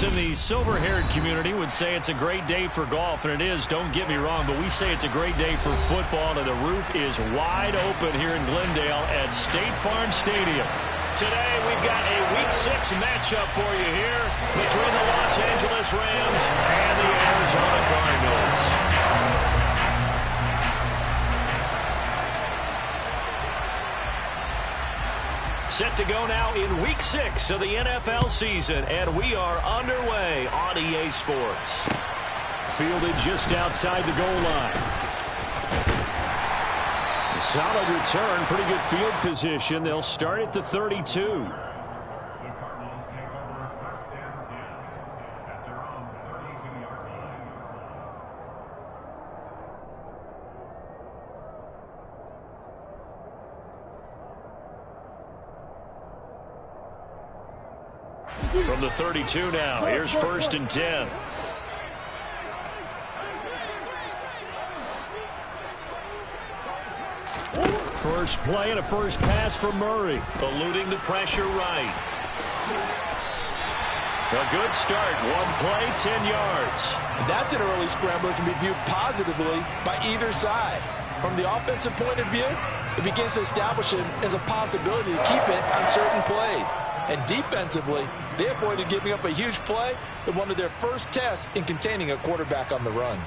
Those in the silver-haired community would say it's a great day for golf, and it is, don't get me wrong, but we say it's a great day for football, and the roof is wide open here in Glendale at State Farm Stadium. Today, we've got a Week 6 matchup for you here between the Los Angeles Rams and the Arizona Cardinals. Set to go now in Week 6 of the NFL season, and we are underway on EA Sports. Fielded just outside the goal line. Solid return, pretty good field position. They'll start at the 32. From the 32 now, here's 1st and 10. First play and a first pass for Murray. Eluding the pressure right. A good start. One play, 10 yards. That's an early scramble that can be viewed positively by either side. From the offensive point of view, it begins to establish it as a possibility to keep it on certain plays. And defensively, they avoided giving up a huge play in one of their first tests in containing a quarterback on the run.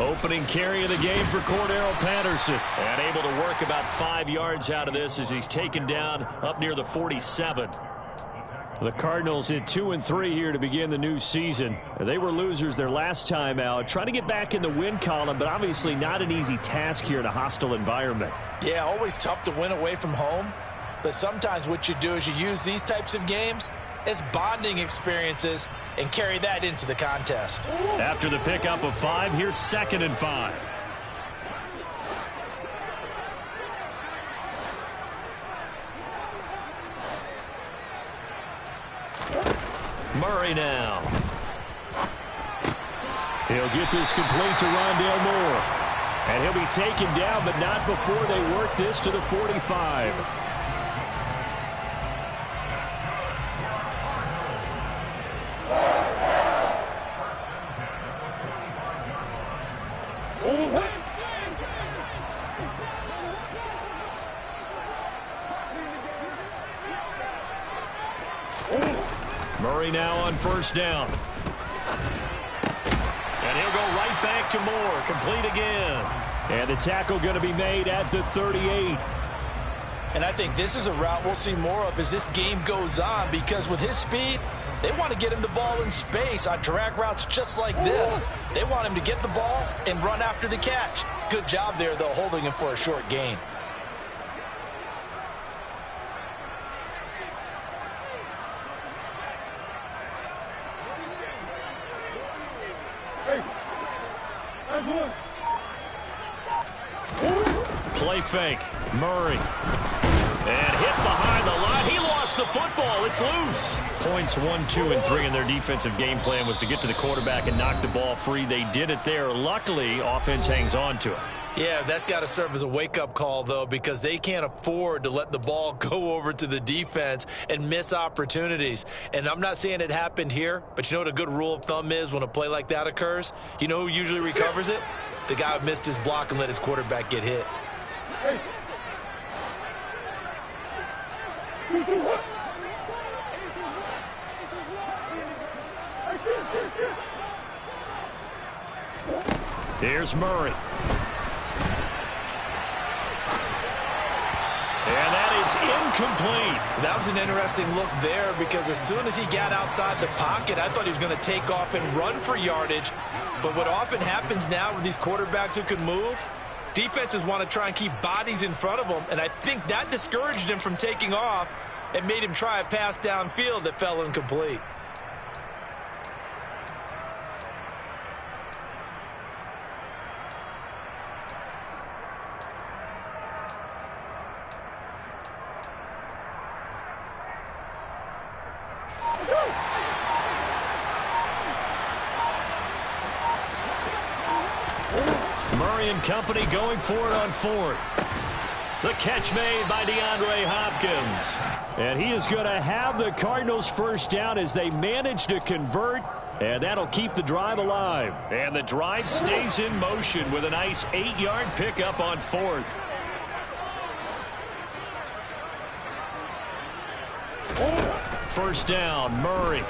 Opening carry of the game for Cordero Patterson. And able to work about 5 yards out of this as he's taken down up near the 47. The Cardinals hit 2-3 here to begin the new season. They were losers their last time out. Trying to get back in the win column, but obviously not an easy task here in a hostile environment. Yeah, always tough to win away from home. But sometimes what you do is you use these types of games as bonding experiences and carry that into the contest. After the pickup of 5, here's 2nd and 5. Murray now. He'll get this complete to Rondale Moore. And he'll be taken down, but not before they work this to the 45. Murray now on 1st down. And he'll go right back to Moore. Complete again. And the tackle going to be made at the 38. And I think this is a route we'll see more of as this game goes on, because with his speed, they want to get him the ball in space on drag routes just like this. They want him to get the ball and run after the catch. Good job there, though, holding him for a short gain. Play fake. Murray. And hit behind the line. He lost the football. It's loose. Points 1, 2, and 3 in their defensive game plan was to get to the quarterback and knock the ball free. They did it there. Luckily, offense hangs on to it. Yeah, that's got to serve as a wake-up call, though, because they can't afford to let the ball go over to the defense and miss opportunities. And I'm not saying it happened here, but you know what a good rule of thumb is when a play like that occurs? You know who usually recovers it? The guy who missed his block and let his quarterback get hit. Here's Murray. And that is incomplete. That was an interesting look there, because as soon as he got outside the pocket, I thought he was going to take off and run for yardage. But what often happens now with these quarterbacks who can move, defenses want to try and keep bodies in front of them, and I think that discouraged him from taking off and made him try a pass downfield that fell incomplete. him company going for it on fourth. The catch made by DeAndre Hopkins. And he is going to have the Cardinals first down as they manage to convert. And that'll keep the drive alive. And the drive stays in motion with a nice 8-yard pickup on fourth. First down, Murray.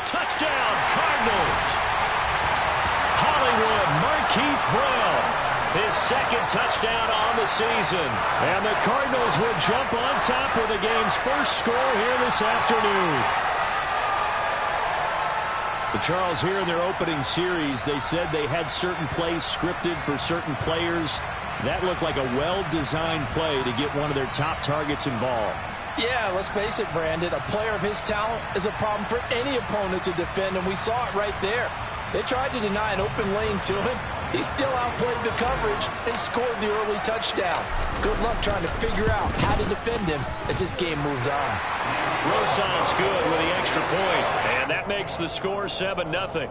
Touchdown, Cardinals. Hollywood Marquise Brown. His second touchdown on the season. And the Cardinals will jump on top with the game's first score here this afternoon. The Charles, here in their opening series, they said they had certain plays scripted for certain players. That looked like a well-designed play to get one of their top targets involved. Yeah, let's face it, Brandon. A player of his talent is a problem for any opponent to defend, and we saw it right there. They tried to deny an open lane to him. He still outplayed the coverage and scored the early touchdown. Good luck trying to figure out how to defend him as this game moves on. Rosas good with the extra point, and that makes the score 7-0.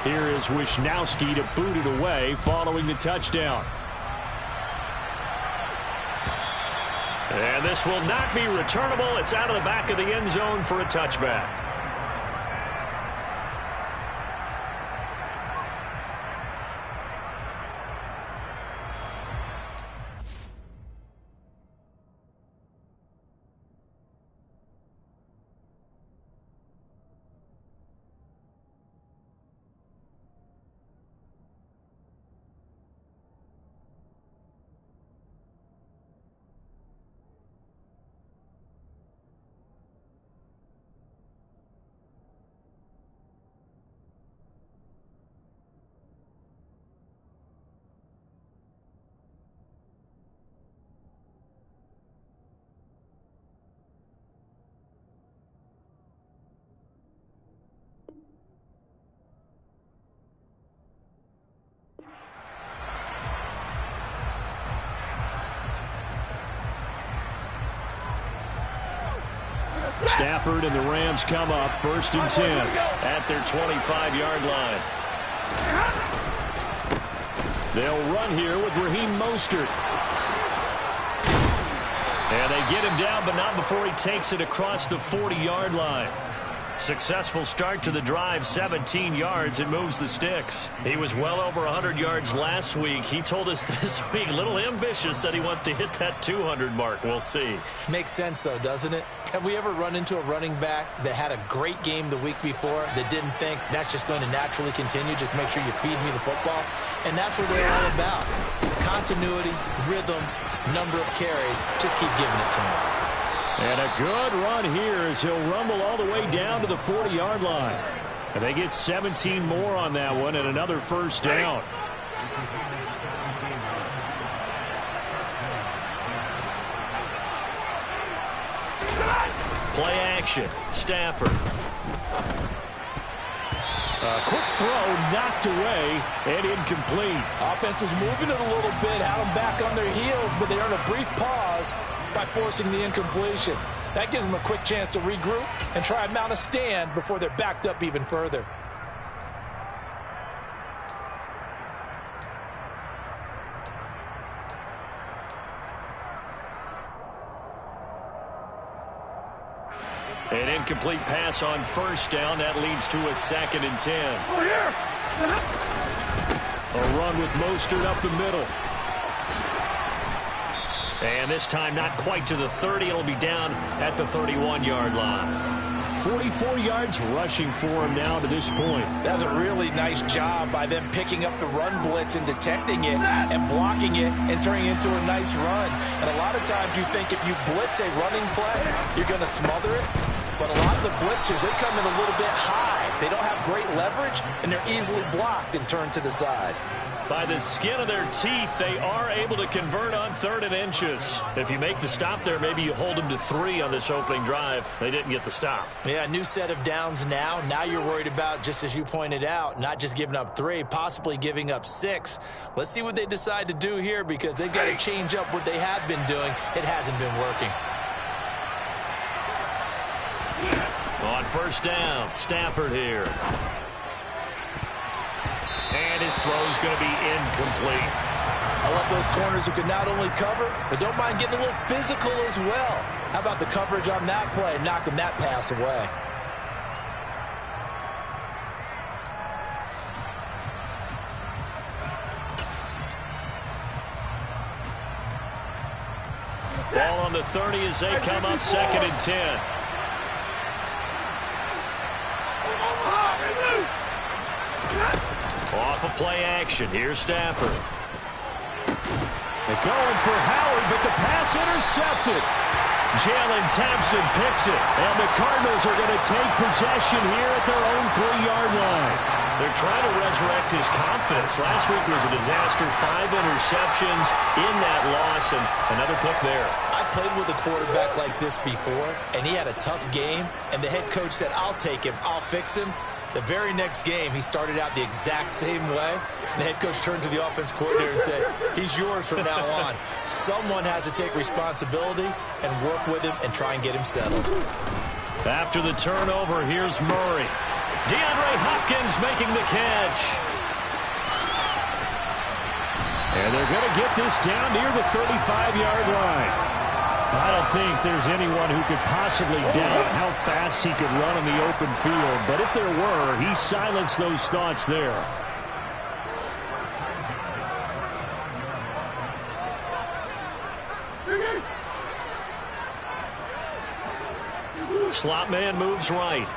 Here is Wisnowski to boot it away following the touchdown. And this will not be returnable. It's out of the back of the end zone for a touchback. Stafford and the Rams come up 1st and 10 at their 25-yard line. They'll run here with Raheem Mostert. And they get him down, but not before he takes it across the 40-yard line. Successful start to the drive, 17 yards, and moves the sticks. He was well over 100 yards last week. He told us this week, a little ambitious, that he wants to hit that 200 mark. We'll see. Makes sense, though, doesn't it? Have we ever run into a running back that had a great game the week before that didn't think that's just going to naturally continue? Just make sure you feed me the football. And that's what they're all about. Continuity, rhythm, number of carries. Just keep giving it to him. And a good run here as he'll rumble all the way down to the 40-yard line. And they get 17 more on that one and another first down. Play action. Stafford. A quick throw knocked away and incomplete. Offense was moving it a little bit, had them back on their heels, but they earned a brief pause by forcing the incompletion. That gives them a quick chance to regroup and try and mount a stand before they're backed up even further. An incomplete pass on first down. That leads to a 2nd and 10. A run with Mostert up the middle. And this time not quite to the 30. It'll be down at the 31-yard line. 44 yards rushing for him now to this point. That's a really nice job by them picking up the run blitz and detecting it and blocking it and turning it into a nice run. And a lot of times you think if you blitz a running play, you're going to smother it. But a lot of the blitzers, they come in a little bit high They don't have great leverage, and they're easily blocked and turned to the side. By the skin of their teeth, they are able to convert on 3rd and inches. If you make the stop there, maybe you hold them to 3 on this opening drive. They didn't get the stop. Yeah, new set of downs now. Now you're worried about, just as you pointed out, not just giving up 3, possibly giving up 6. Let's see what they decide to do here, because they've got to change up what they have been doing. It hasn't been working. On 1st down, Stafford here. And his throw's going to be incomplete. I love those corners who can not only cover, but don't mind getting a little physical as well. How about the coverage on that play, knocking that pass away? Ball on the 30 as they come up 2nd and 10. Off of play action. Here's Stafford. They're going for Howard, but the pass intercepted. Jalen Thompson picks it. And the Cardinals are going to take possession here at their own 3-yard line. They're trying to resurrect his confidence. Last week was a disaster. 5 interceptions in that loss, and another pick there. I played with a quarterback like this before, and he had a tough game, and the head coach said, I'll take him, I'll fix him. The very next game, he started out the exact same way. The head coach turned to the offense coordinator and said, he's yours from now on. Someone has to take responsibility and work with him and try and get him settled. After the turnover, here's Murray. DeAndre Hopkins making the catch. And they're going to get this down near the 35-yard line. I don't think there's anyone who could possibly doubt how fast he could run in the open field. But if there were, he silenced those thoughts there. Slot man moves right.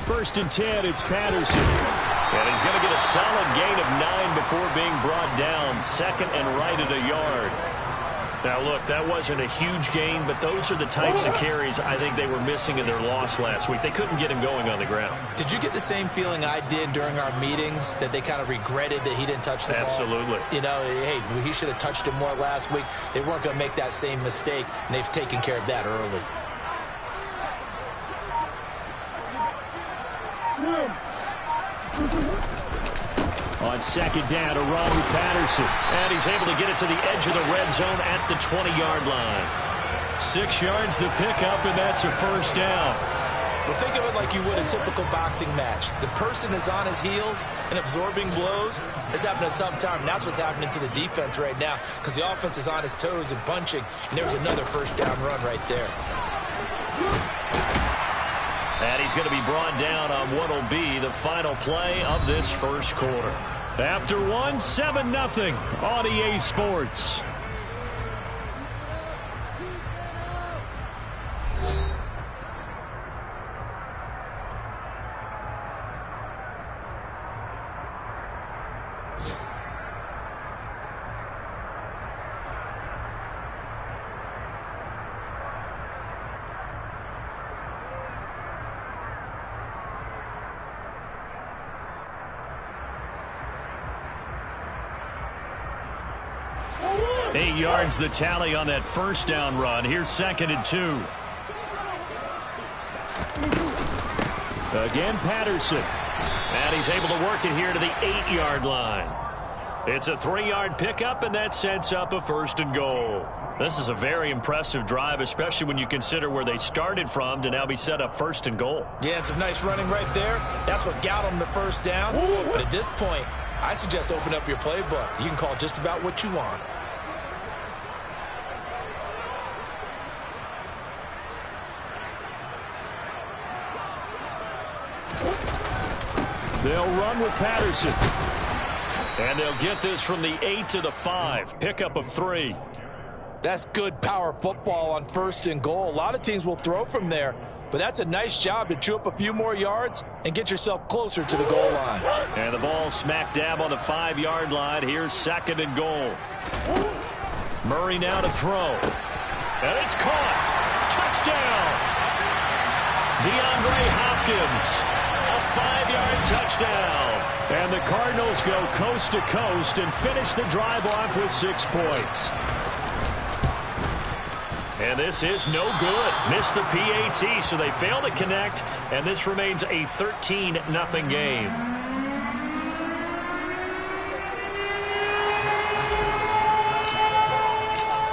1st and 10, it's Patterson. And he's going to get a solid gain of 9 before being brought down. 2nd and right at a yard. Now, look, that wasn't a huge gain, but those are the types of carries I think they were missing in their loss last week. They couldn't get him going on the ground. Did you get the same feeling I did during our meetings, that they kind of regretted that he didn't touch the ball? Absolutely. You know, hey, he should have touched it more last week. They weren't going to make that same mistake, and they've taken care of that early. On 2nd down, a run with Patterson. And he's able to get it to the edge of the red zone at the 20-yard line. 6 yards the pickup, and that's a 1st down. Well, think of it like you would a typical boxing match. The person is on his heels and absorbing blows is having a tough time. And that's what's happening to the defense right now, because the offense is on his toes and punching. And there's another 1st down run right there. And he's going to be brought down on what will be the final play of this 1st quarter. After 7-0 on EA Sports. Eight yards the tally on that 1st down run. Here's 2nd and 2. Again, Patterson. And he's able to work it here to the 8-yard line. It's a 3-yard pickup, and that sets up a 1st and goal. This is a very impressive drive, especially when you consider where they started from to now be set up 1st and goal. Yeah, and some nice running right there. That's what got them the 1st down. But at this point, I suggest open up your playbook. You can call just about what you want. They'll run with Patterson. And they'll get this from the 8 to the 5. Pickup of 3. That's good power football on 1st and goal. A lot of teams will throw from there, but that's a nice job to chew up a few more yards and get yourself closer to the goal line. And the ball smack dab on the 5-yard line. Here's 2nd and goal. Murray now to throw. And it's caught. Touchdown. DeAndre Hopkins, a 5-yard touchdown. And the Cardinals go coast to coast and finish the drive off with 6 points. And this is no good. Missed the PAT, so they fail to connect, and this remains a 13-0 game.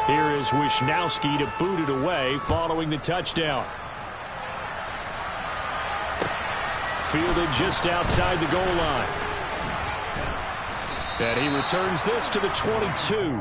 Here is Wisnowski to boot it away following the touchdown. Fielded just outside the goal line. And he returns this to the 22.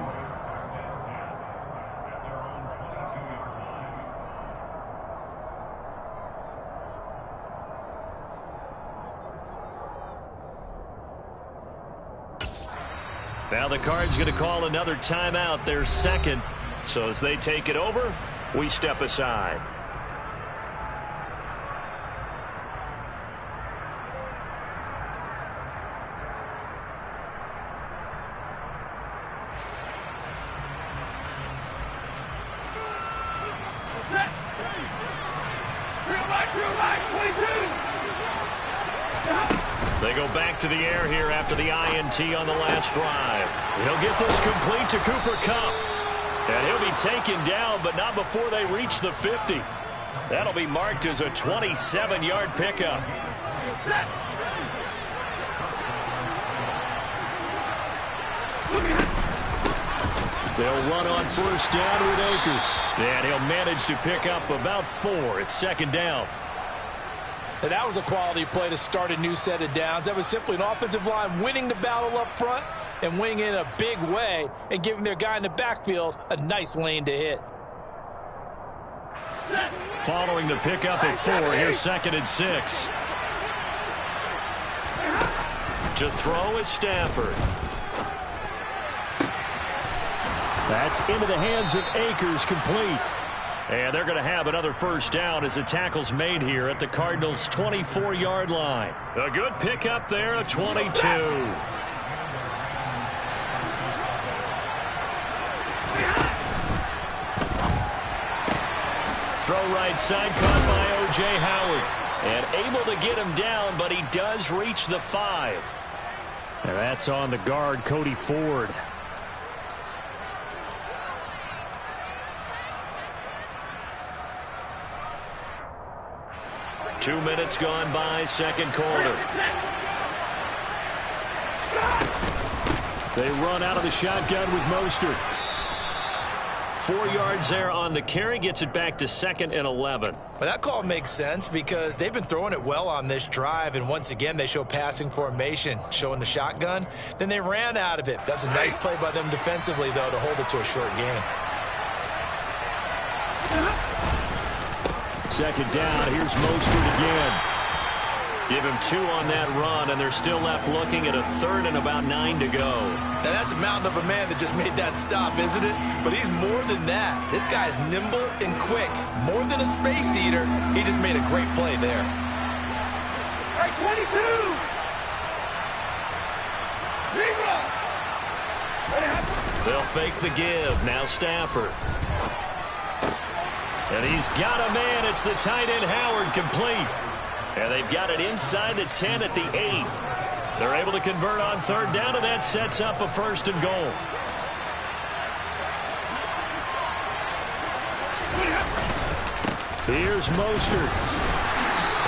Now the Cards going to call another timeout, their second. So as they take it over, we step aside. They go back to the air here after the INT on the last drive. He'll get this complete to Cooper Kupp. And he'll be taken down, but not before they reach the 50. That'll be marked as a 27-yard pickup. They'll run on first down with Akers. And he'll manage to pick up about 4. It's second down. And that was a quality play to start a new set of downs. That was simply an offensive line winning the battle up front and winning in a big way and giving their guy in the backfield a nice lane to hit. Following the pickup of 4, here's 2nd and 6. To throw is Stafford. That's into the hands of Akers, complete. And they're going to have another first down as the tackle's made here at the Cardinals' 24-yard line. A good pickup there, a 22. Throw right side, caught by O.J. Howard. And able to get him down, but he does reach the 5. And that's on the guard, Cody Ford. Two minutes gone by, second quarter. They run out of the shotgun with Mostert. 4 yards there on the carry, gets it back to 2nd and 11. Well, that call makes sense because they've been throwing it well on this drive, and once again they show passing formation, showing the shotgun. Then they ran out of it. That's a nice play by them defensively, though, to hold it to a short game. Second down, here's Mostert again. Give him 2 on that run, and they're still left looking at a 3rd and about 9 to go. Now, that's a mountain of a man that just made that stop, isn't it? But he's more than that. This guy's nimble and quick. More than a space eater, he just made a great play there. Right, 22! They'll fake the give. Now Stafford. And he's got a man. It's the tight end Howard, complete. And they've got it inside the 10 at the 8. They're able to convert on 3rd down, and that sets up a 1st and goal. Here's Mostert.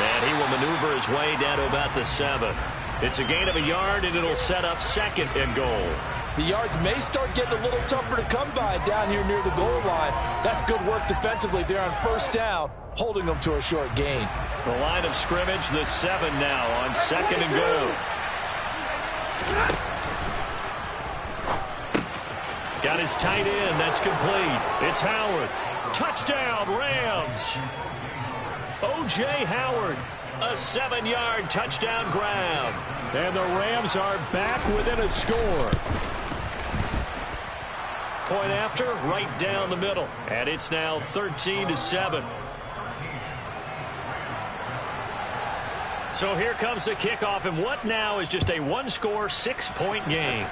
And he will maneuver his way down to about the 7. It's a gain of a yard, and it'll set up 2nd and goal. The yards may start getting a little tougher to come by down here near the goal line. That's good work defensively there on 1st down, holding them to a short gain. The line of scrimmage, the 7 now on 2nd and goal. Got his tight end. That's complete. It's Howard. Touchdown, Rams. O.J. Howard, a 7-yard touchdown grab. And the Rams are back within a score. Point after, right down the middle. And it's now 13-7. So here comes the kickoff, and what now is just a 1-score, 6-point game.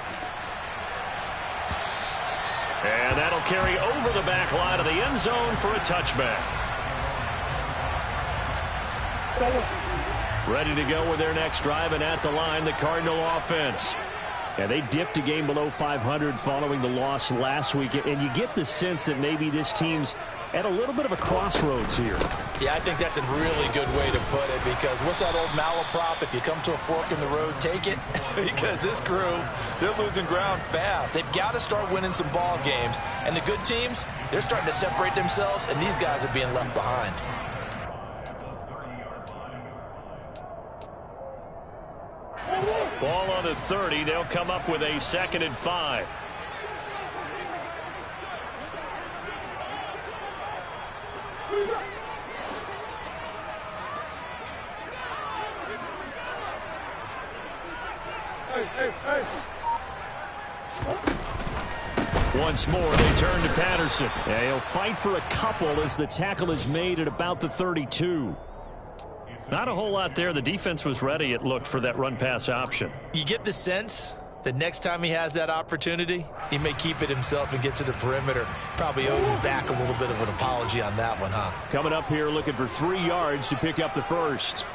And that'll carry over the back line of the end zone for a touchback. Ready to go with their next drive, and at the line, the Cardinal offense. Yeah, they dipped a game below 500 following the loss last week, and you get the sense that maybe this team's at a little bit of a crossroads here. Yeah, I think that's a really good way to put it, because what's that old malaprop? If you come to a fork in the road, take it. Because this crew, they're losing ground fast. They've got to start winning some ball games. And the good teams, they're starting to separate themselves, and these guys are being left behind. Ball on the 30. They'll come up with a 2nd and 5. Once more, they turn to Patterson. Yeah, he'll fight for a couple as the tackle is made at about the 32. Not a whole lot there. The defense was ready, it looked, for that run-pass option. You get the sense that next time he has that opportunity, he may keep it himself and get to the perimeter. Probably owes his back a little bit of an apology on that one, huh? Coming up here looking for 3 yards to pick up the first.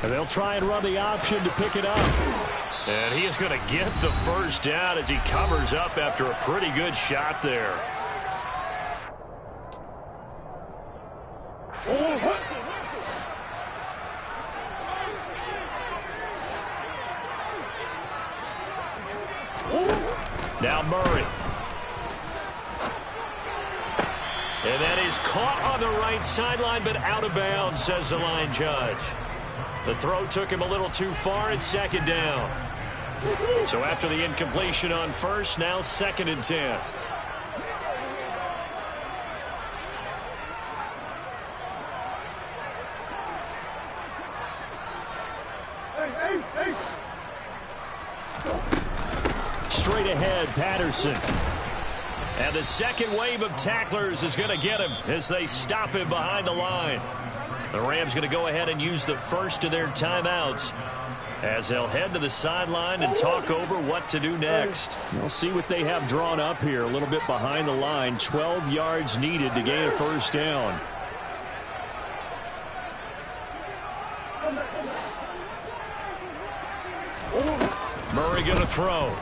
And they'll try and run the option to pick it up. And he is going to get the first down as he covers up after a pretty good shot there. Now Murray. And that is caught on the right sideline, but out of bounds, says the line judge. The throw took him a little too far. It's 2nd down. So after the incompletion on first, now 2nd and 10. Straight ahead, Patterson. And the second wave of tacklers is going to get him as they stop him behind the line. The Rams going to go ahead and use the first of their timeouts as they'll head to the sideline and talk over what to do next. We'll see what they have drawn up here. A little bit behind the line. 12 yards needed to gain a first down. Murray going to throw.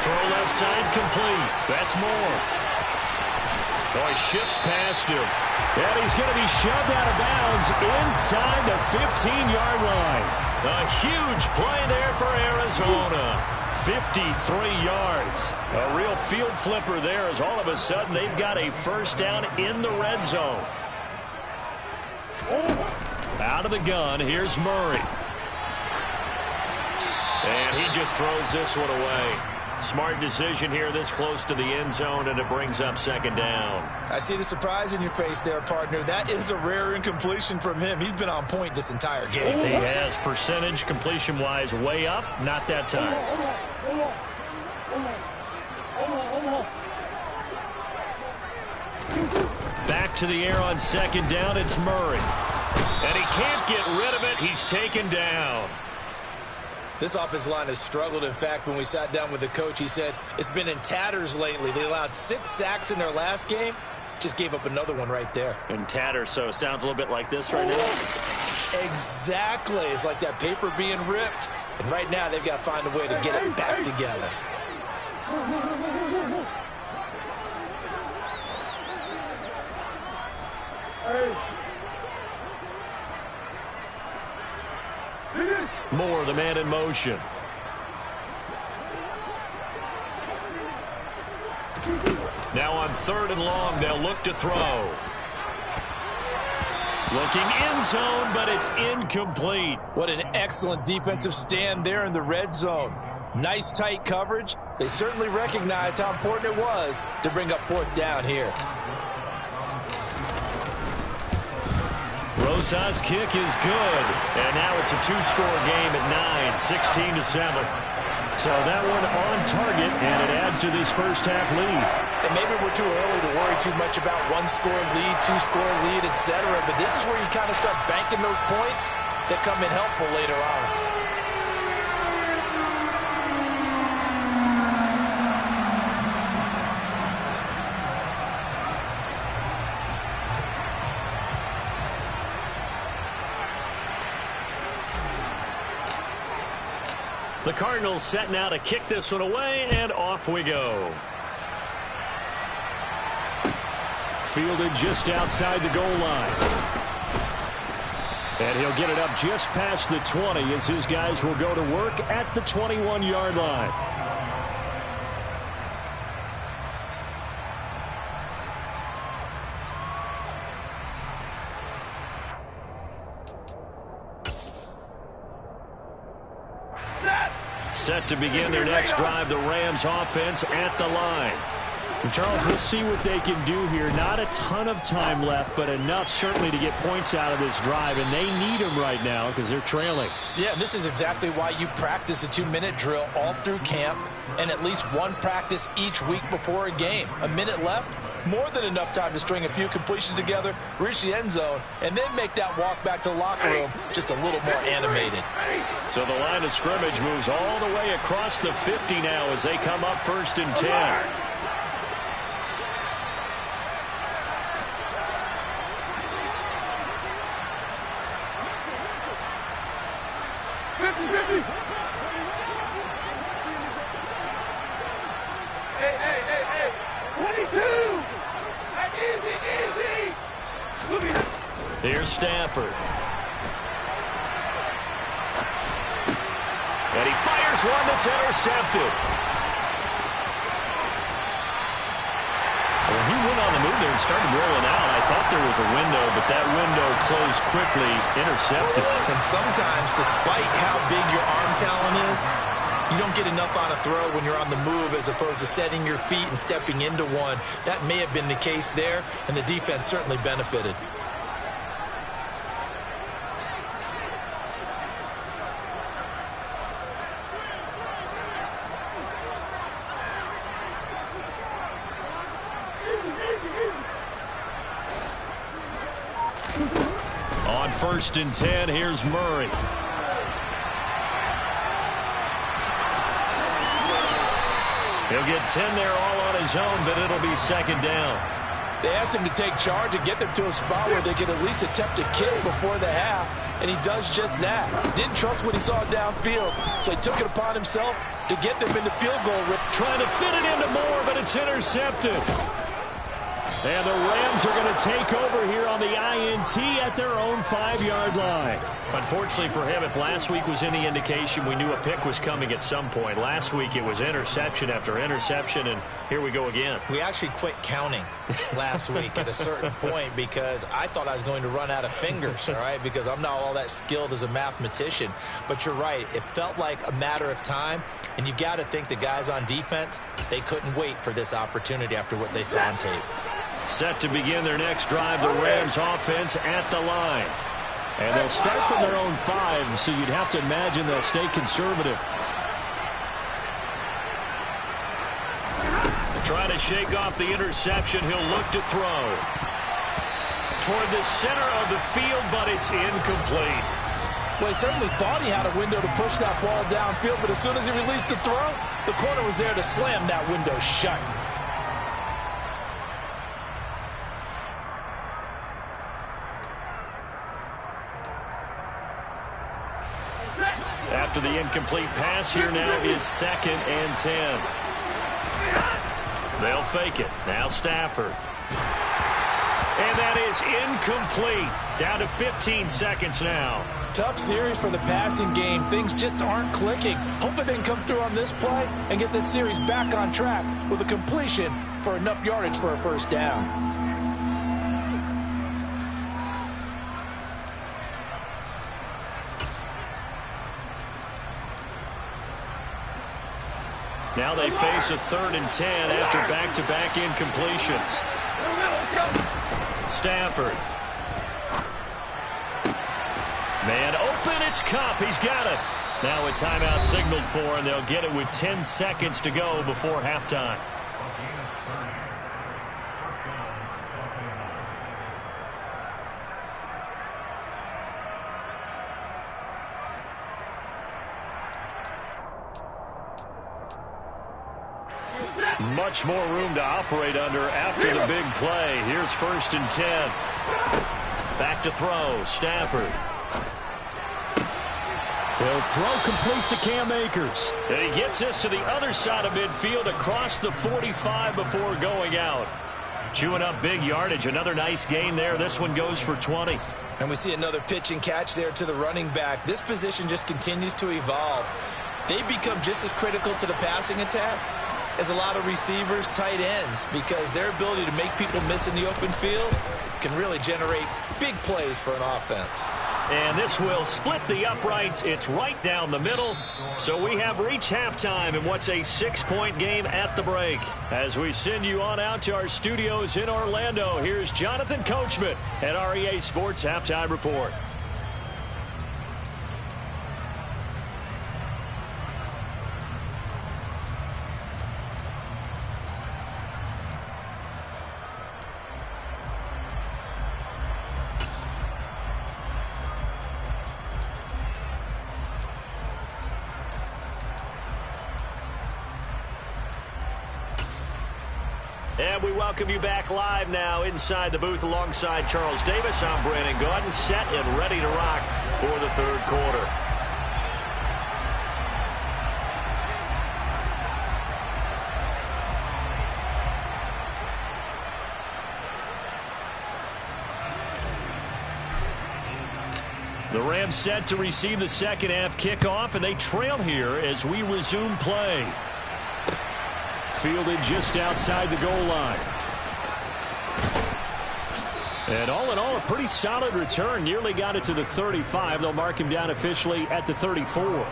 Throw left side complete. That's more. Oh, he shifts past him. And he's going to be shoved out of bounds inside the 15-yard line. A huge play there for Arizona. 53 yards. A real field flipper there as all of a sudden they've got a first down in the red zone. Out of the gun, here's Murray. And he just throws this one away. Smart decision here this close to the end zone, and it brings up 2nd down. I see the surprise in your face there, partner. That is a rare incompletion from him. He's been on point this entire game. He has percentage completion-wise way up. Not that time. Back to the air on 2nd down. It's Murray. And he can't get rid of it. He's taken down. This offensive line has struggled. In fact, when we sat down with the coach, he said it's been in tatters lately. They allowed 6 sacks in their last game. Just gave up another one right there. In tatters, so it sounds a little bit like this right now. Exactly. It's like that paper being ripped. And right now, they've got to find a way to get it back together. Moore, the man in motion. Now on 3rd and long, they'll look to throw. Looking end zone, but it's incomplete. What an excellent defensive stand there in the red zone. Nice tight coverage. They certainly recognized how important it was to bring up 4th down here. Rosas' kick is good. And now it's a 2-score game at 9, 16-7. So that one on target, and it adds to this first half lead. And maybe we're too early to worry too much about 1-score lead, 2-score lead, etc. But this is where you kind of start banking those points that come in helpful later on. The Cardinals set now to kick this one away, and off we go. Fielded just outside the goal line. And he'll get it up just past the 20 as his guys will go to work at the 21-yard line. Set to begin their next drive, the Rams offense at the line. And Charles, we'll see what they can do here. Not a ton of time left, but enough certainly to get points out of this drive, and they need them right now because they're trailing. Yeah, and this is exactly why you practice a 2-minute drill all through camp and at least one practice each week before a game. A minute left, more than enough time to string a few completions together, reach the end zone, and then make that walk back to the locker room just a little more animated. So the line of scrimmage moves all the way across the 50 now as they come up 1st and 10. Hey, 22! Easy! Here's Stafford. And he fires one that's intercepted. When he went on the move there and started rolling out, I thought there was a window, but that window closed quickly, intercepted. And sometimes, despite how big your arm talent is, you don't get enough on a throw when you're on the move as opposed to setting your feet and stepping into one. That may have been the case there, and the defense certainly benefited. On 1st and 10, here's Murray. He'll get 10 there all on his own, but it'll be 2nd down. They asked him to take charge and get them to a spot where they could at least attempt a kick before the half, and he does just that. Didn't trust what he saw downfield, so he took it upon himself to get them into field goal. Trying to fit it into Moore, but it's intercepted. And the Rams are going to take over here on the INT at their own 5-yard line. Unfortunately for him, if last week was any indication, we knew a pick was coming at some point. Last week it was interception after interception, and here we go again. We actually quit counting last week at a certain point because I thought I was going to run out of fingers, all right, because I'm not all that skilled as a mathematician. But you're right. It felt like a matter of time, and you got to think the guys on defense, they couldn't wait for this opportunity after what they saw on tape. Set to begin their next drive, the Rams offense at the line. And they'll start from their own 5, so you'd have to imagine they'll stay conservative. Trying to shake off the interception. He'll look to throw. Toward the center of the field, but it's incomplete. Well, he certainly thought he had a window to push that ball downfield, but as soon as he released the throw, the corner was there to slam that window shut. After the incomplete pass, here now is 2nd and 10. They'll fake it. Now Stafford. And that is incomplete. Down to 15 seconds now. Tough series for the passing game. Things just aren't clicking. Hoping they can come through on this play and get this series back on track with a completion for enough yardage for a 1st down. Now they face a 3rd and 10 after back-to-back incompletions. Stafford. Man open, it's Cup. He's got it. Now a timeout signaled for, and they'll get it with 10 seconds to go before halftime. Much more room to operate under after the big play. Here's 1st and 10. Back to throw. Stafford. He'll throw complete to Cam Akers. And he gets this to the other side of midfield across the 45 before going out. Chewing up big yardage. Another nice gain there. This one goes for 20. And we see another pitch and catch there to the running back. This position just continues to evolve. They become just as critical to the passing attack as a lot of receivers, tight ends, because their ability to make people miss in the open field can really generate big plays for an offense. And this will split the uprights. It's right down the middle. So we have reached halftime in what's a 6-point game at the break. As we send you on out to our studios in Orlando, here's Jonathan Coachman at REA Sports Halftime Report. And we welcome you back live now inside the booth alongside Charles Davis. I'm Brandon Gaudin, set and ready to rock for the third quarter. The Rams set to receive the second half kickoff, and they trail here as we resume play. Fielded just outside the goal line. And all in all, a pretty solid return. Nearly got it to the 35. They'll mark him down officially at the 34.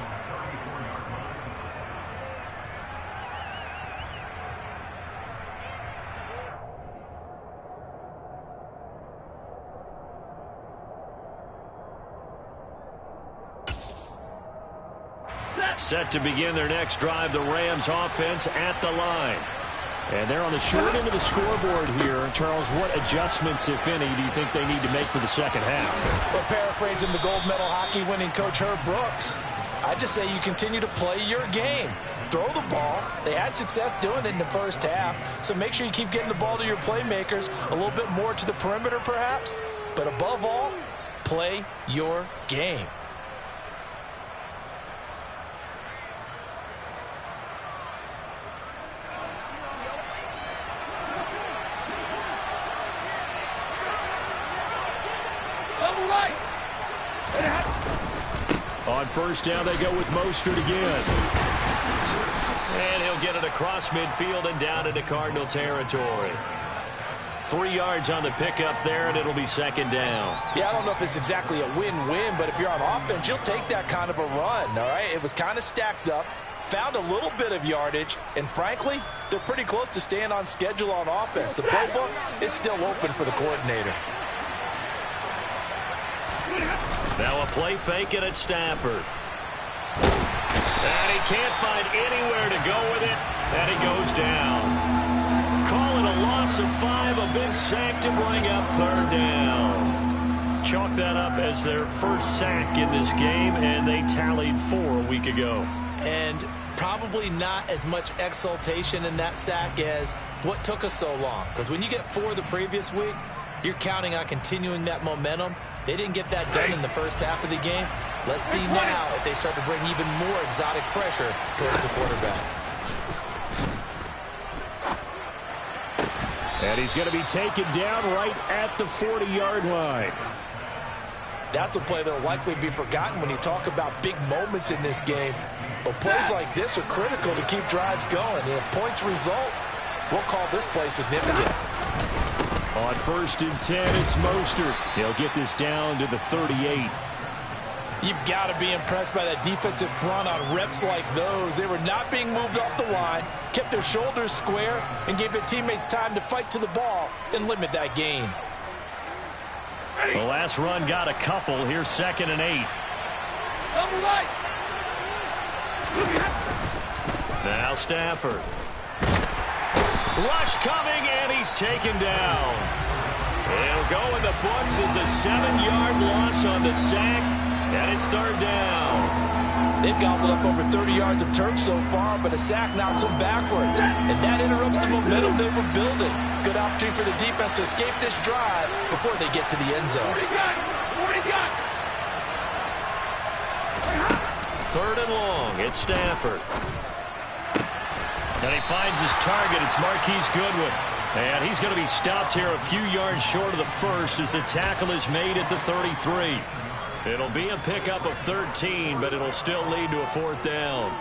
Set to begin their next drive, the Rams offense at the line. And they're on the short end of the scoreboard here. Charles, what adjustments, if any, do you think they need to make for the second half? Well, paraphrasing the gold medal hockey winning coach Herb Brooks, I just say you continue to play your game. Throw the ball. They had success doing it in the first half, so make sure you keep getting the ball to your playmakers, a little bit more to the perimeter perhaps, but above all, play your game. On first down, they go with Mostert again. And he'll get it across midfield and down into Cardinal territory. 3 yards on the pickup there, and it'll be second down. Yeah, I don't know if it's exactly a win-win, but if you're on offense, you'll take that kind of a run, all right? It was kind of stacked up, found a little bit of yardage, and frankly, they're pretty close to staying on schedule on offense. The playbook is still open for the coordinator. Now a play fake and it's Stafford. And he can't find anywhere to go with it, and he goes down. Call it a loss of 5, a big sack to bring up third down. Chalk that up as their first sack in this game, and they tallied 4 a week ago. And probably not as much exultation in that sack as what took us so long. Because when you get 4 the previous week, you're counting on continuing that momentum. They didn't get that done in the first half of the game. Let's see now if they start to bring even more exotic pressure towards the quarterback. And he's going to be taken down right at the 40-yard line. That's a play that will likely be forgotten when you talk about big moments in this game. But plays like this are critical to keep drives going. And if points result, we'll call this play significant. On first and 10, it's Mostert. He'll get this down to the 38. You've got to be impressed by that defensive front on reps like those. They were not being moved off the line, kept their shoulders square, and gave their teammates time to fight to the ball and limit that gain. The last run got a couple. Here's second and 8. Now Stafford. Rush coming, and he's taken down. It'll go in the books as a 7-yard loss on the sack, and it's third down. They've gobbled up over 30 yards of turf so far, but a sack knocks them backwards, and that interrupts the momentum they were building. Good opportunity for the defense to escape this drive before they get to the end zone. 3rd and long. It's Stafford. And he finds his target. It's Marquise Goodwin. And he's going to be stopped here a few yards short of the first as the tackle is made at the 33. It'll be a pickup of 13, but it'll still lead to a 4th down.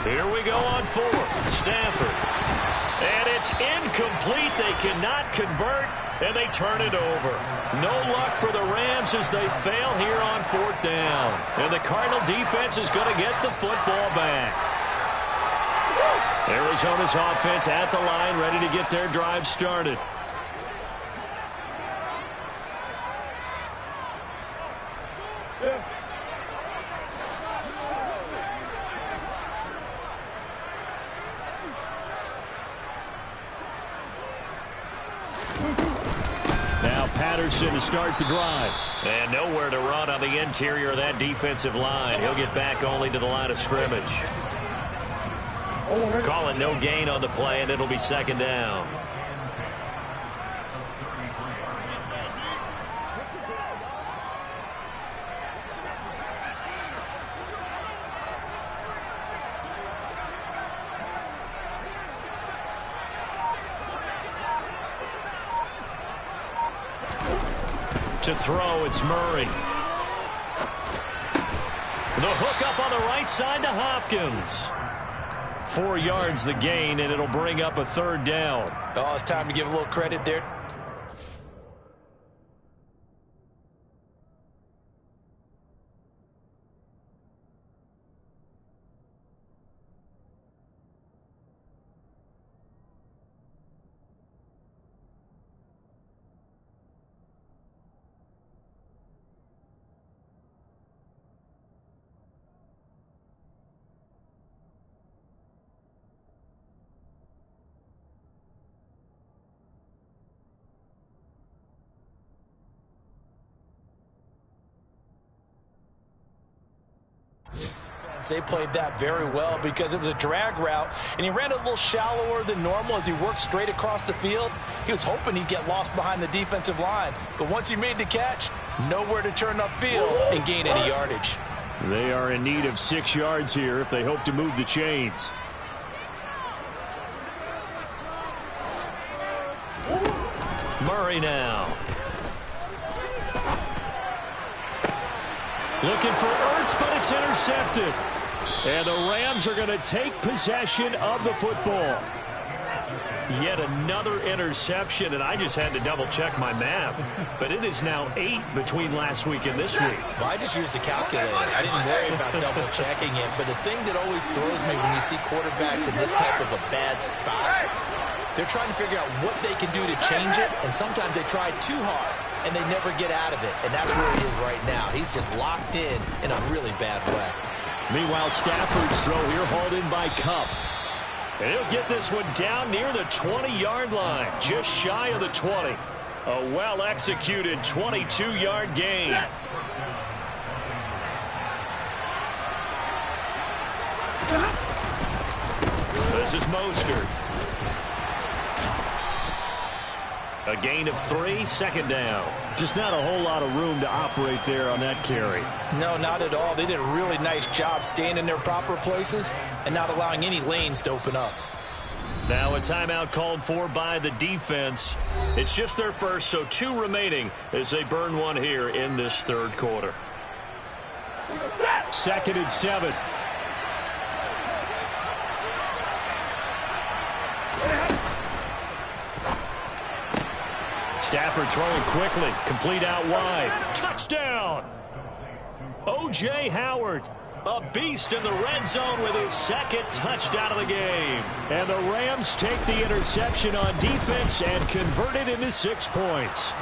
Here we go on 4th. Stafford. And it's incomplete. They cannot convert, and they turn it over. No luck for the Rams as they fail here on 4th down. And the Cardinal defense is going to get the football back. Arizona's offense at the line, ready to get their drive started. To start the drive. And nowhere to run on the interior of that defensive line. He'll get back only to the line of scrimmage. Calling no gain on the play, and it'll be 2nd down. To throw, it's Murray. The hook up on the right side to Hopkins. 4 yards the gain, and it'll bring up a 3rd down. Oh, it's time to give a little credit there. They played that very well because it was a drag route, and he ran a little shallower than normal as he worked straight across the field. He was hoping he'd get lost behind the defensive line, but once he made the catch, nowhere to turn upfield and gain any yardage. They are in need of 6 yards here if they hope to move the chains. Murray now. Looking for Ertz, but it's intercepted. And the Rams are going to take possession of the football. Yet another interception, and I just had to double-check my math. But it is now 8 between last week and this week. Well, I just used the calculator. I didn't worry about double-checking it. But the thing that always throws me when you see quarterbacks in this type of a bad spot, they're trying to figure out what they can do to change it, and sometimes they try too hard, and they never get out of it. And that's where he is right now. He's just locked in a really bad way. Meanwhile, Stafford's throw here hauled in by Cup. And he'll get this one down near the 20-yard line, just shy of the 20. A well-executed 22-yard gain. This is Mostert. A gain of 3, 2nd down. Just not a whole lot of room to operate there on that carry. No, not at all. They did a really nice job staying in their proper places and not allowing any lanes to open up. Now a timeout called for by the defense. It's just their first, so 2 remaining as they burn one here in this 3rd quarter. 2nd and 7. Stafford throwing quickly, complete out wide. Touchdown! O.J. Howard, a beast in the red zone with his 2nd touchdown of the game. And the Rams take the interception on defense and convert it into 6 points.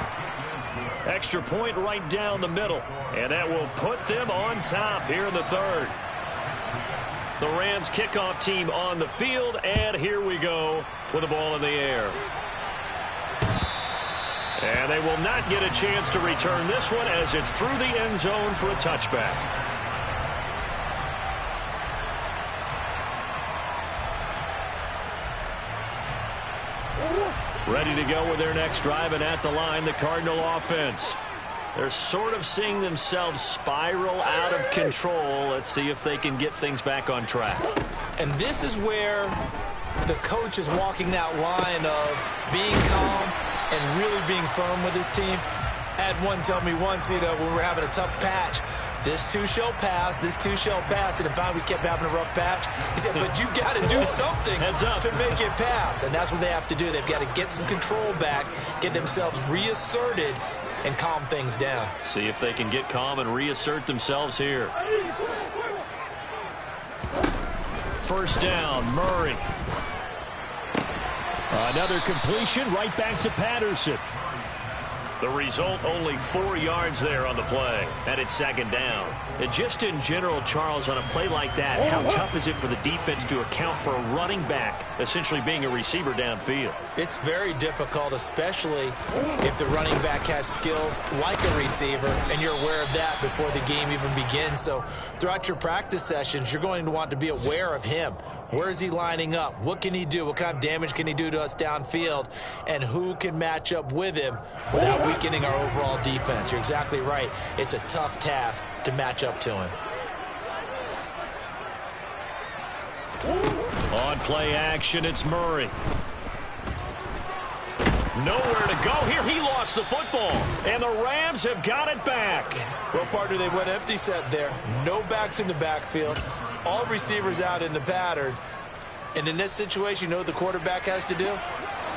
Extra point right down the middle, and that will put them on top here in the 3rd. The Rams kickoff team on the field, and here we go with the ball in the air. And they will not get a chance to return this one as it's through the end zone for a touchback. Ready to go with their next drive, and at the line, the Cardinal offense. They're sort of seeing themselves spiral out of control. Let's see if they can get things back on track. And this is where the coach is walking that line of being calm and really being firm with his team. Had one tell me once, when we were having a tough patch, this too shall pass, this too shall pass. And finally we kept having a rough patch. He said, but you got to do something to make it pass. And that's what they have to do. They've got to get some control back, get themselves reasserted, and calm things down. See if they can get calm and reassert themselves here. First down, Murray. Another completion right back to Patterson. The result, only 4 yards there on the play. And it's second down. And just in general, Charles, on a play like that, how tough is it for the defense to account for a running back essentially being a receiver downfield? It's very difficult, especially if the running back has skills like a receiver, and you're aware of that before the game even begins. So throughout your practice sessions, you're going to want to be aware of him. Where is he lining up? What can he do? What kind of damage can he do to us downfield? And who can match up with him without weakening our overall defense? You're exactly right. It's a tough task to match up to him. On play action, it's Murray. Nowhere to go here. He lost the football, and the Rams have got it back. Well, partner, they went empty set there. No backs in the backfield. All receivers out in the pattern. And in this situation, you know what the quarterback has to do?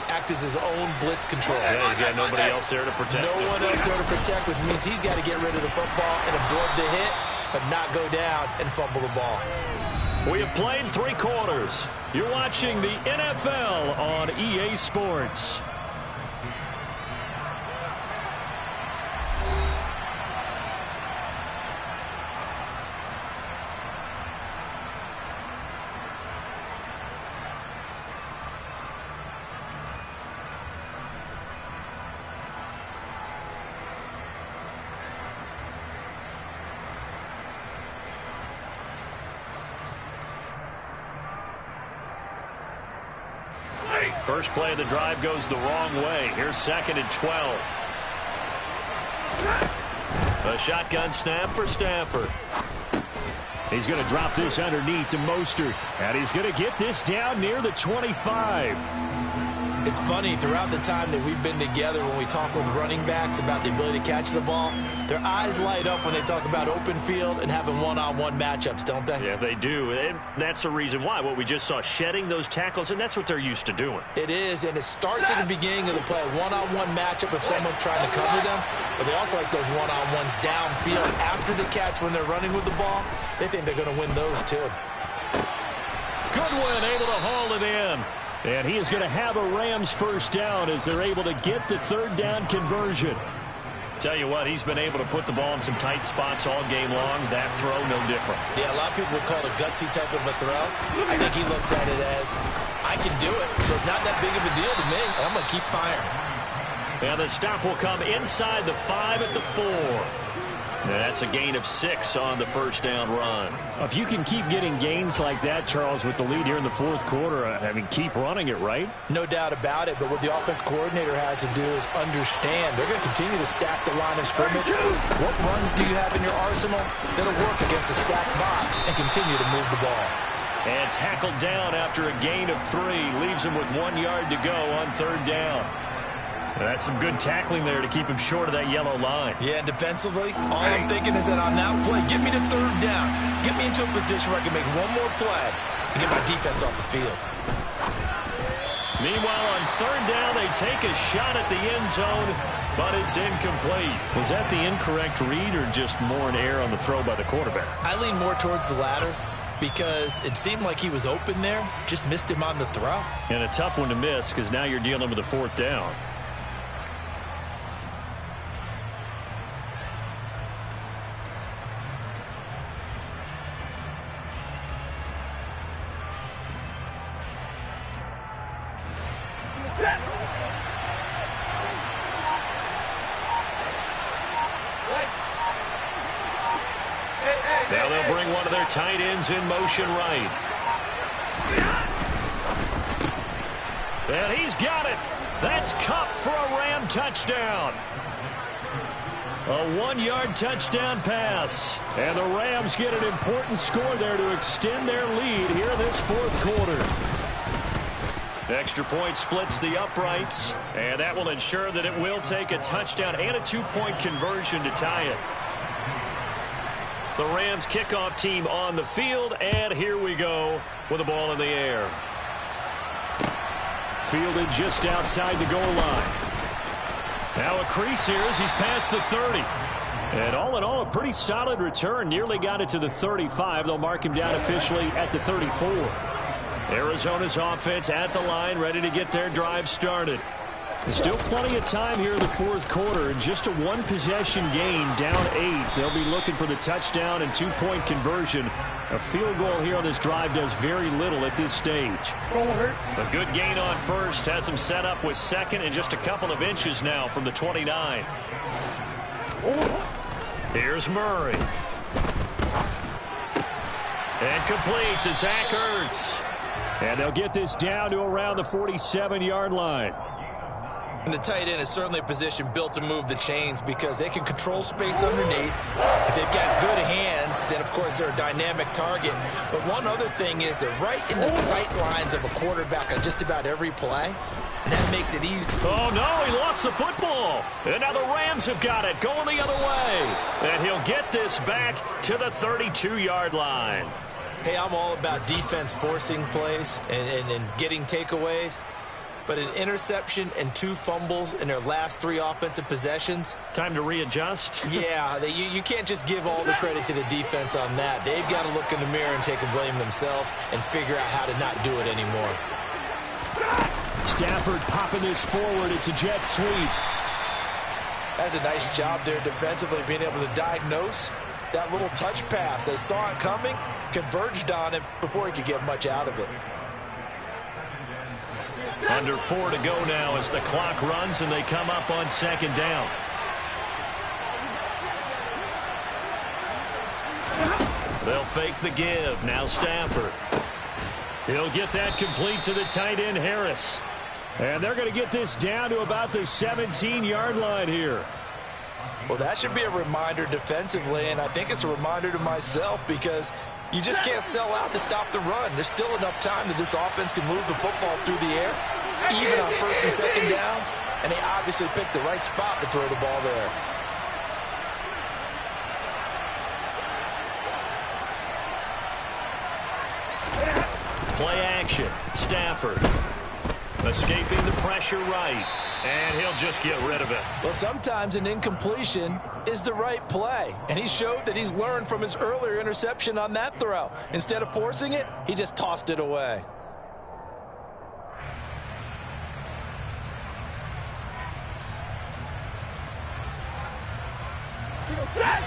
Act as his own blitz control. Yeah, he's got nobody else there to protect him. No one else there to protect, which means he's got to get rid of the football and absorb the hit, but not go down and fumble the ball. We have played 3 quarters. You're watching the NFL on EA Sports. First play of the drive goes the wrong way. Here's 2nd and 12. A shotgun snap for Stafford. He's going to drop this underneath to Mostert. And he's going to get this down near the 25. It's funny, throughout the time that we've been together, when we talk with running backs about the ability to catch the ball, their eyes light up when they talk about open field and having one-on-one matchups, don't they? Yeah, they do. And that's the reason why. What we just saw, shedding those tackles, and that's what they're used to doing. It is, and it starts at the beginning of the play. One-on-one matchup if someone's trying to cover them, but they also like those one-on-ones downfield after the catch when they're running with the ball. They think they're going to win those, too. Goodwin able to haul it in. And he is going to have a Rams first down as they're able to get the 3rd down conversion. Tell you what, he's been able to put the ball in some tight spots all game long. That throw, no different. Yeah, a lot of people would call it a gutsy type of a throw. I think he looks at it as, I can do it, so it's not that big of a deal to me, and I'm going to keep firing. And the stop will come inside the 5 at the 4. And that's a gain of 6 on the first down run. If you can keep getting gains like that, Charles, with the lead here in the 4th quarter, I mean, keep running it, right? No doubt about it, but what the offense coordinator has to do is understand they're going to continue to stack the line of scrimmage. What runs do you have in your arsenal that'll work against a stacked box and continue to move the ball? And tackled down after a gain of 3. Leaves him with 1 yard to go on 3rd down. That's some good tackling there to keep him short of that yellow line. Yeah, and defensively, all I'm thinking is that on that play, get me to 3rd down. Get me into a position where I can make one more play and get my defense off the field. Meanwhile, on 3rd down, they take a shot at the end zone, but it's incomplete. Was that the incorrect read or just more an error on the throw by the quarterback? I lean more towards the latter because it seemed like he was open there, just missed him on the throw. And a tough one to miss because now you're dealing with a 4th down. Now they'll bring one of their tight ends in motion right. And he's got it. That's Cup for a Ram touchdown. A 1-yard touchdown pass. And the Rams get an important score there to extend their lead here in this fourth quarter. Extra point splits the uprights, and that will ensure that it will take a touchdown and a 2-point conversion to tie it. The Rams kickoff team on the field, and here we go with the ball in the air. Fielded just outside the goal line. Now a crease here as he's past the 30. And all in all, a pretty solid return. Nearly got it to the 35. They'll mark him down officially at the 34. Arizona's offense at the line, ready to get their drive started. There's still plenty of time here in the fourth quarter. And just a one-possession game, down 8. They'll be looking for the touchdown and 2-point conversion. A field goal here on this drive does very little at this stage. A good gain on first has them set up with second and just a couple of inches now from the 29. Here's Murray. And complete to Zach Ertz. And they'll get this down to around the 47-yard line. And the tight end is certainly a position built to move the chains because they can control space underneath. If they've got good hands, then, of course, they're a dynamic target. But one other thing is they're right in the sight lines of a quarterback on just about every play, and that makes it easy. Oh, no, he lost the football. And now the Rams have got it, going the other way. And he'll get this back to the 32-yard line. Hey, I'm all about defense forcing plays and getting takeaways. But an interception and 2 fumbles in their last 3 offensive possessions. Time to readjust. Yeah, you can't just give all the credit to the defense on that. They've got to look in the mirror and take the blame themselves and figure out how to not do it anymore. Stafford popping this forward. It's a jet sweep. That's a nice job there defensively, being able to diagnose that little touch pass. They saw it coming, converged on him before he could get much out of it. Under 4 to go now as the clock runs and they come up on second down. They'll fake the give. Now Stafford. He'll get that complete to the tight end Harris. And they're going to get this down to about the 17-yard line here. Well, that should be a reminder defensively, and I think it's a reminder to myself because you just can't sell out to stop the run. There's still enough time that this offense can move the football through the air, even on first and second downs, and they obviously picked the right spot to throw the ball there. Play action. Stafford escaping the pressure right. And he'll just get rid of it. Well, sometimes an incompletion is the right play. And he showed that he's learned from his earlier interception on that throw. Instead of forcing it, he just tossed it away.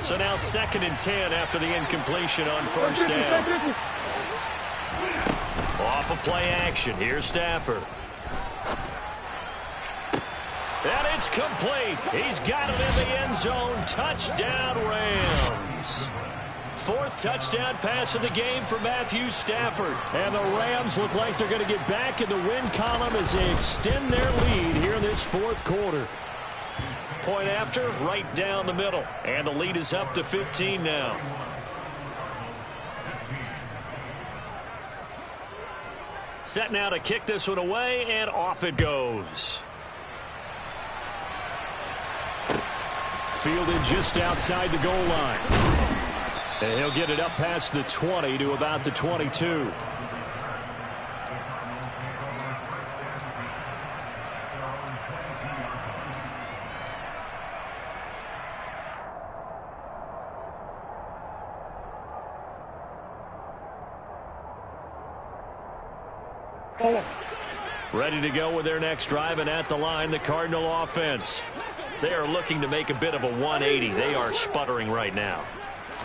So now 2nd and 10 after the incompletion on first down. Off of play action. Here's Stafford. And it's complete. He's got it in the end zone. Touchdown, Rams. 4th touchdown pass of the game for Matthew Stafford. And the Rams look like they're going to get back in the win column as they extend their lead here in this fourth quarter. Point after, right down the middle. And the lead is up to 15 now. Set now to kick this one away, and off it goes. Fielded just outside the goal line. And he'll get it up past the 20 to about the 22. Ready to go with their next drive, and at the line, the Cardinal offense. They are looking to make a bit of a 180. They are sputtering right now.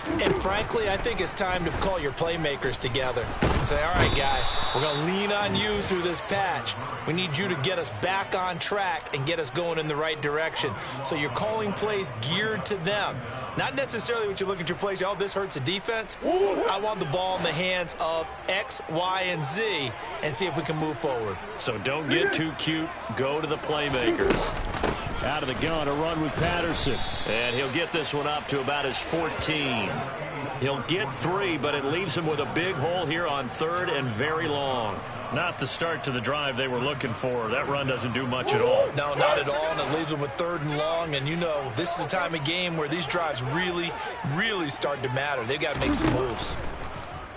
And frankly, I think it's time to call your playmakers together and say, all right, guys, we're going to lean on you through this patch. We need you to get us back on track and get us going in the right direction. So you're calling plays geared to them. Not necessarily what you look at your plays, oh, this hurts the defense. I want the ball in the hands of X, Y, and Z and see if we can move forward. So don't get too cute. Go to the playmakers. Out of the gun, a run with Patterson. And he'll get this one up to about his 14. He'll get 3, but it leaves him with a big hole here on 3rd and very long. Not the start to the drive they were looking for. That run doesn't do much at all. No, not at all, and it leaves them with 3rd and long. And you know, this is the time of game where these drives really, really start to matter. They've got to make some moves.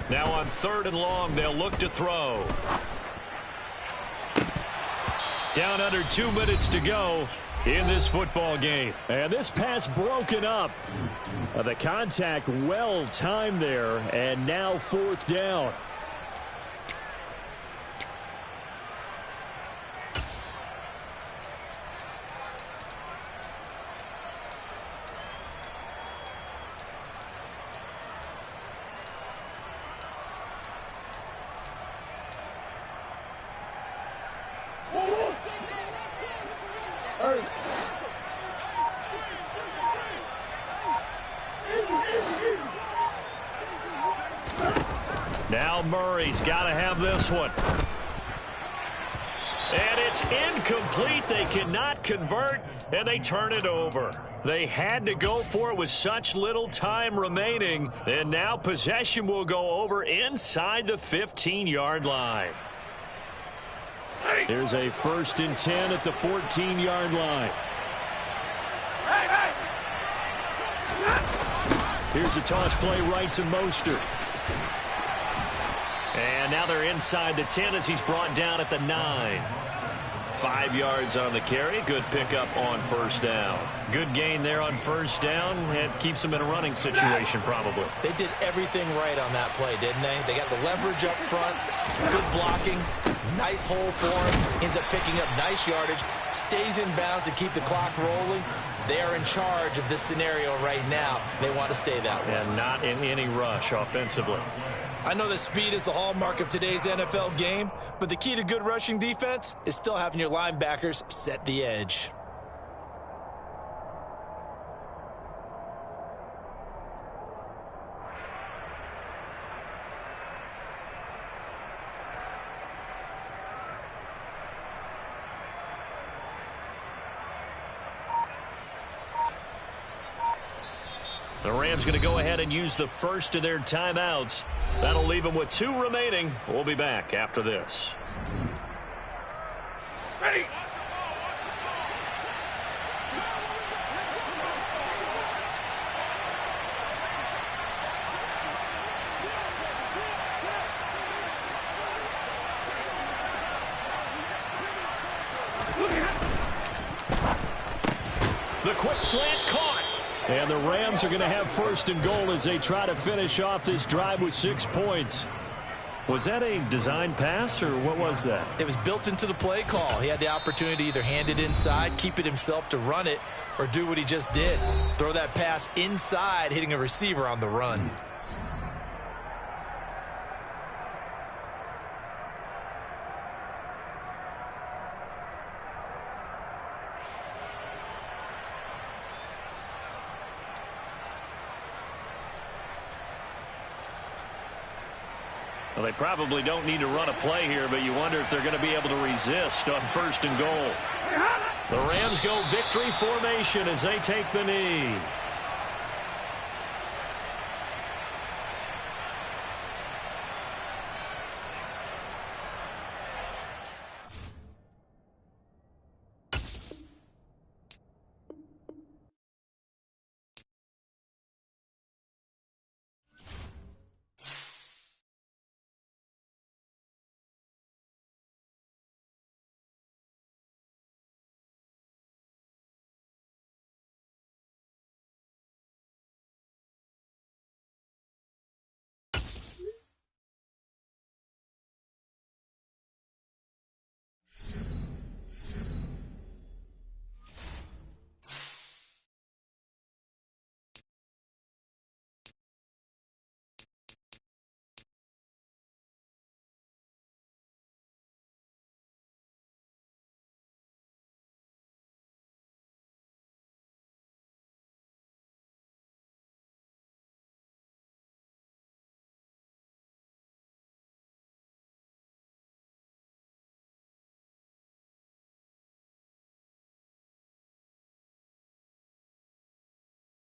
Now on 3rd and long, they'll look to throw. Down under 2 minutes to go in this football game. And this pass broken up. The contact well timed there, and now 4th down. Now Murray's got to have this one. And it's incomplete. They cannot convert, and they turn it over. They had to go for it with such little time remaining, and now possession will go over inside the 15-yard line. Here's a 1st and 10 at the 14-yard line. Here's a toss play right to Mostert. And now they're inside the 10 as he's brought down at the 9. 5 yards on the carry. Good pickup on 1st down. Good gain there on 1st down. It keeps them in a running situation probably. They did everything right on that play, didn't they? They got the leverage up front, good blocking, nice hole for him, ends up picking up nice yardage, stays in bounds to keep the clock rolling. They're in charge of this scenario right now. They want to stay that way. And not in any rush offensively. I know that speed is the hallmark of today's NFL game, but the key to good rushing defense is still having your linebackers set the edge. The Rams going to go ahead and use the first of their timeouts. That'll leave them with 2 remaining. We'll be back after this. Ready. The quick slant caught. And the Rams are going to have 1st and goal as they try to finish off this drive with 6 points. Was that a design pass, or what was that? It was built into the play call. He had the opportunity to either hand it inside, keep it himself to run it, or do what he just did. Throw that pass inside, hitting a receiver on the run. Well, they probably don't need to run a play here, but you wonder if they're going to be able to resist on 1st and goal. The Rams go victory formation as they take the knee.